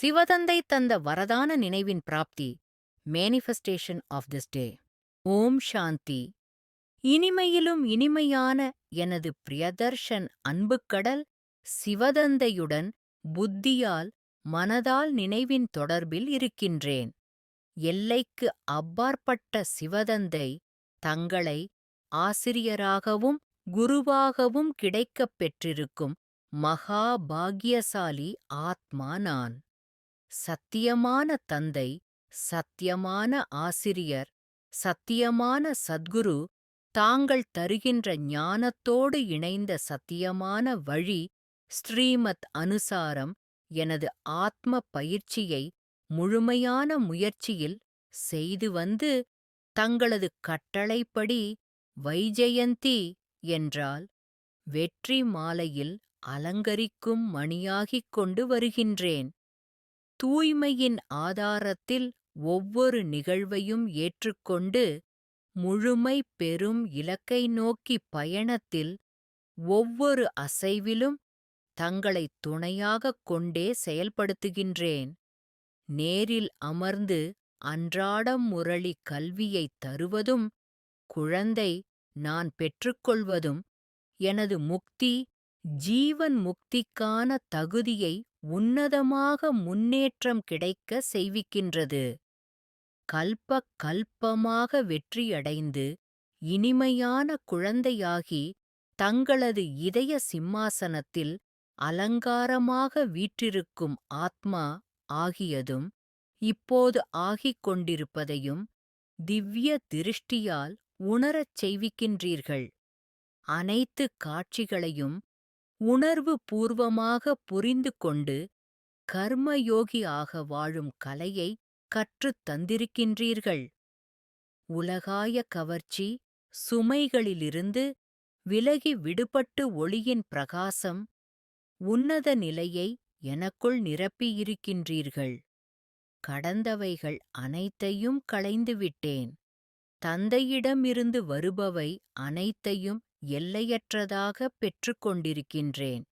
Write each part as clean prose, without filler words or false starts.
சிவதந்தை தந்த வரதான நினைவின் பிராப்தி. Manifestation of this day. ஓம் சாந்தி. இனிமையிலும் இனிமையான எனது பிரியதர்ஷன் அன்புக்கடல் சிவதந்தையுடன் புத்தியால் மனதால் நினைவின் தொடர்பில் இருக்கின்றேன். எல்லைக்கு அப்பாற்பட்ட சிவதந்தை தங்களை ஆசிரியராகவும் குருவாகவும் கிடைக்கப் பெற்றிருக்கும் மகா பாக்கியசாலி ஆத்மா நான். சத்தியமான தந்தை, சத்தியமான ஆசிரியர், சத்தியமான சத்குரு தாங்கள் தருகின்ற ஞானத்தோடு இணைந்த சத்தியமான வழி ஸ்ரீமத் அனுசாரம் எனது ஆத்ம பயிற்சியை முழுமையான முயற்சியில் செய்து வந்து தங்களது கட்டளைப்படி வைஜெயந்தி என்றால் வெற்றி மாலையில் அலங்கரிக்கும் மணியாகிக் கொண்டு வருகின்றேன். தூய்மையின் ஆதாரத்தில் ஒவ்வொரு நிகழ்வையும் ஏற்றுக்கொண்டு முழுமை பெறும் இலக்கை நோக்கி பயணத்தில் ஒவ்வொரு அசைவிலும் தங்களை துணையாகக் கொண்டே செயல்படுத்துகின்றேன். நேரில் அமர்ந்து அன்றாடம் முரளி கல்வியைத் தருவதும் குழந்தை நான் பெற்றுக்கொள்வதும் எனது முக்தி ஜீவன் முக்திக்கான தகுதியை உன்னதமாக முன்னேற்றம் கிடைக்க செய்விக்கின்றது. கல்ப கல்பமாக வெற்றியடைந்து இனிமையான குழந்தையாகி தங்களது இதய சிம்மாசனத்தில் அலங்காரமாக வீற்றிருக்கும் ஆத்மா ஆகியதும் இப்போது ஆகிக் கொண்டிருப்பதையும் திவ்ய திருஷ்டியால் உணரச் செய்விக்கின்றீர்கள். அனைத்து காட்சிகளையும் உணர்வு பூர்வமாக புரிந்து கொண்டு கர்மயோகி ஆக வாழும் கலையை கற்றுத் தந்திருக்கின்றீர்கள். உலகாய கவர்ச்சி சுமைகளிலிருந்து விலகி விடுபட்டு ஒளியின் பிரகாசம் உன்னத நிலையை எனக்குள் நிரப்பியிருக்கின்றீர்கள். கடந்தவைகள் அனைத்தையும் களைந்துவிட்டேன். தந்தையிடமிருந்து வருபவை அனைத்தையும் எல்லையற்றதாக பெற்றுக்கொண்டிருக்கின்றேன்.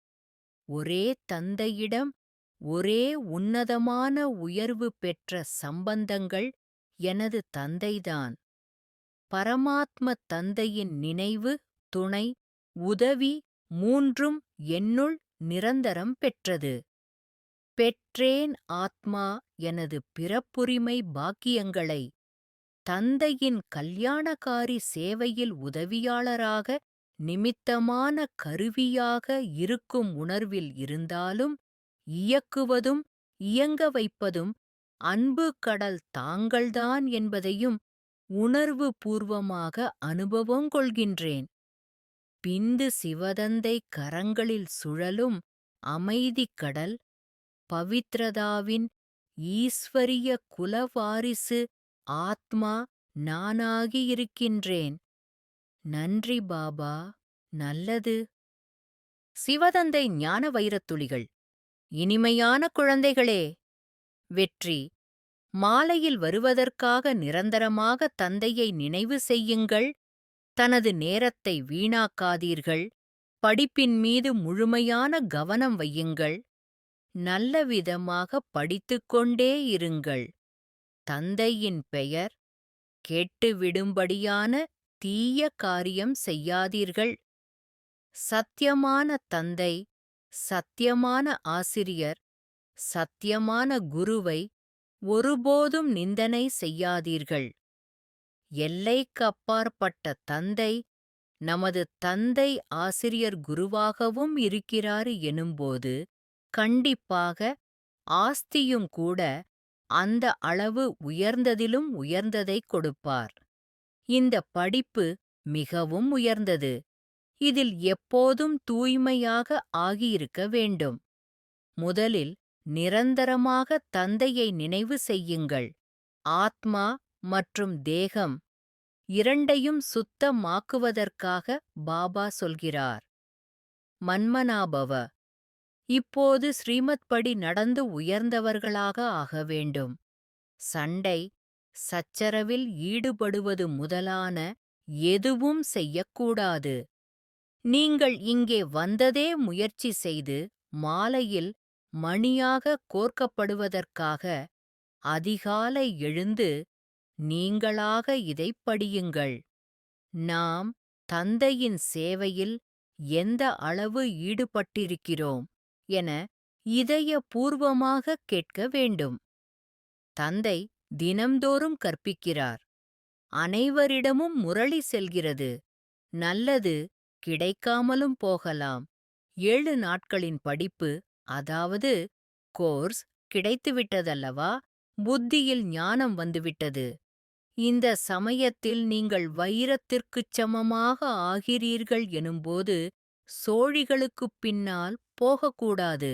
ஒரே தந்தையிடம் ஒரே உன்னதமான உயர்வு பெற்ற சம்பந்தங்கள் எனது தந்தைதான். பரமாத்ம தந்தையின் நினைவு, துணை, உதவி மூன்றும் என்னுள் நிரந்தரம் பெற்றது. பெற்றேன் ஆத்மா எனது பிறப்புரிமை பாக்கியங்களை. தந்தையின் கல்யாணகாரி சேவையில் உதவியாளராக நிமித்தமான கருவியாக இருக்கும் உணர்வில் இருந்தாலும் இயக்குவதும் இயங்க வைப்பதும் அன்பு கடல் தாங்கள்தான் என்பதையும் உணர்வு பூர்வமாக அனுபவம் கொள்கின்றேன். பிந்து சிவதந்தை கரங்களில் சுழலும் அமைதிக் கடல் பவித்ரதாவின் ஈஸ்வரிய குலவாரிசு ஆத்மா நானாகியிருக்கின்றேன். நன்றி பாபா, நல்லது. சிவதந்தை ஞான வைரத்துளிகள். இனிமையான குழந்தைகளே, வெற்றி மாலையில் வருவதற்காக நிரந்தரமாக தந்தையை நினைவு செய்யுங்கள். தனது நேரத்தை வீணாக்காதீர்கள். படிப்பின் மீது முழுமையான கவனம் வையுங்கள். நல்லவிதமாக படித்துக்கொண்டே இருங்கள். தந்தையின் பெயர் கேட்டுவிடும்படியான தீய காரியம் செய்யாதீர்கள். சத்தியமான தந்தை, சத்தியமான ஆசிரியர், சத்தியமான குருவை ஒருபோதும் நிந்தனை செய்யாதீர்கள். எல்லைக்கு அப்பாற்பட்ட தந்தை நமது தந்தை ஆசிரியர் குருவாகவும் இருக்கிறார் எனும்போது கண்டிப்பாக ஆஸ்தியும் கூட அந்த அளவு உயர்ந்ததிலும் உயர்ந்ததைக் கொடுப்பார். இந்த படிப்பு மிகவும் உயர்ந்தது. இதில் எப்போதும் தூய்மையாக ஆகியிருக்க வேண்டும். முதலில் நிரந்தரமாக தந்தையை நினைவு செய்யுங்கள். ஆத்மா மற்றும் தேகம் இரண்டையும் சுத்தமாக்குவதற்காக பாபா சொல்கிறார். மன்மனாபவ. இப்போது ஸ்ரீமத் படி நடந்து உயர்ந்தவர்களாக ஆக வேண்டும். சண்டை, சச்சரவில் ஈடுபடுவது முதலான எதுவும் செய்யக்கூடாது. நீங்கள் இங்கே வந்ததே முயற்சி செய்து மாலையில் மணியாக கோர்க்கப்படுவதற்காக அதிகாலை எழுந்து நீங்களாக இதைப் படியுங்கள். நாம் தந்தையின் சேவையில் எந்த அளவு ஈடுபட்டிருக்கிறோம் என இதயபூர்வமாகக் கேட்க வேண்டும். தந்தை தினம்தோறும் கற்பிக்கிறார். அனைவரிடமும் முரளி செல்கிறது. நல்லது கிடைக்காமலும் போகலாம். 7 நாட்களின் படிப்பு, அதாவது கோர்ஸ் கிடைத்துவிட்டதல்லவா? புத்தியில் ஞானம் வந்துவிட்டது. இந்த சமயத்தில் நீங்கள் வைரத்திற்குச் சமமாக ஆகிறீர்கள் எனும்போது சோழிகளுக்குப் பின்னால் போகக்கூடாது.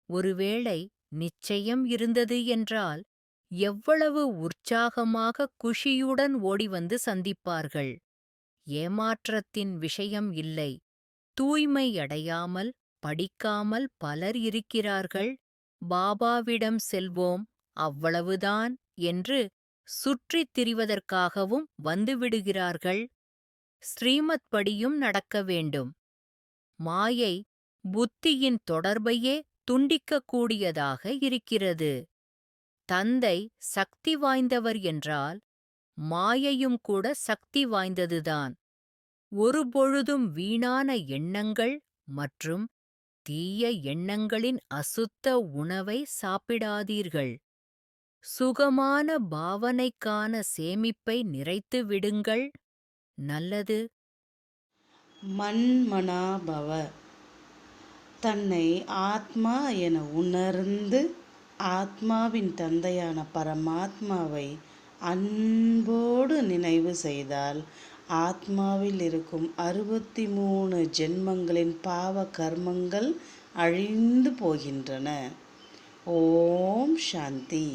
ஒருவேளை நிச்சயம் இருந்தது என்றால் எவ்வளவு உற்சாகமாக குஷியுடன் ஓடிவந்து சந்திப்பார்கள். ஏமாற்றத்தின் விஷயம் இல்லை. தூய்மையடையாமல் படிக்காமல் பலர் இருக்கிறார்கள். பாபாவிடம் செல்வோம், அவ்வளவுதான் என்று சுற்றித் திரிவதற்காகவும் வந்துவிடுகிறார்கள். ஸ்ரீமத் படியும் நடக்க வேண்டும். மாயை புத்தியின் தொடர்பையே துண்டிக்கக்கூடியதாக இருக்கிறது. தந்தை சக்தி வாய்ந்தவர் என்றால் மாயையும் கூட சக்தி வாய்ந்ததுதான். ஒருபொழுதும் வீணான எண்ணங்கள் மற்றும் தீய எண்ணங்களின் அசுத்த உணவை சாப்பிடாதீர்கள். சுகமான பாவனைக்கான சேமிப்பை நிறைத்து விடுங்கள். நல்லது. மன்மனாபவ. தன்னை ஆத்மா என உணர்ந்து ஆத்மாவின் தந்தையான பரமாத்மாவை அன்போடு நினைவு செய்தால் ஆத்மாவில் இருக்கும் 63 ஜென்மங்களின் பாவ கர்மங்கள் அழிந்து போகின்றன. ஓம் சாந்தி.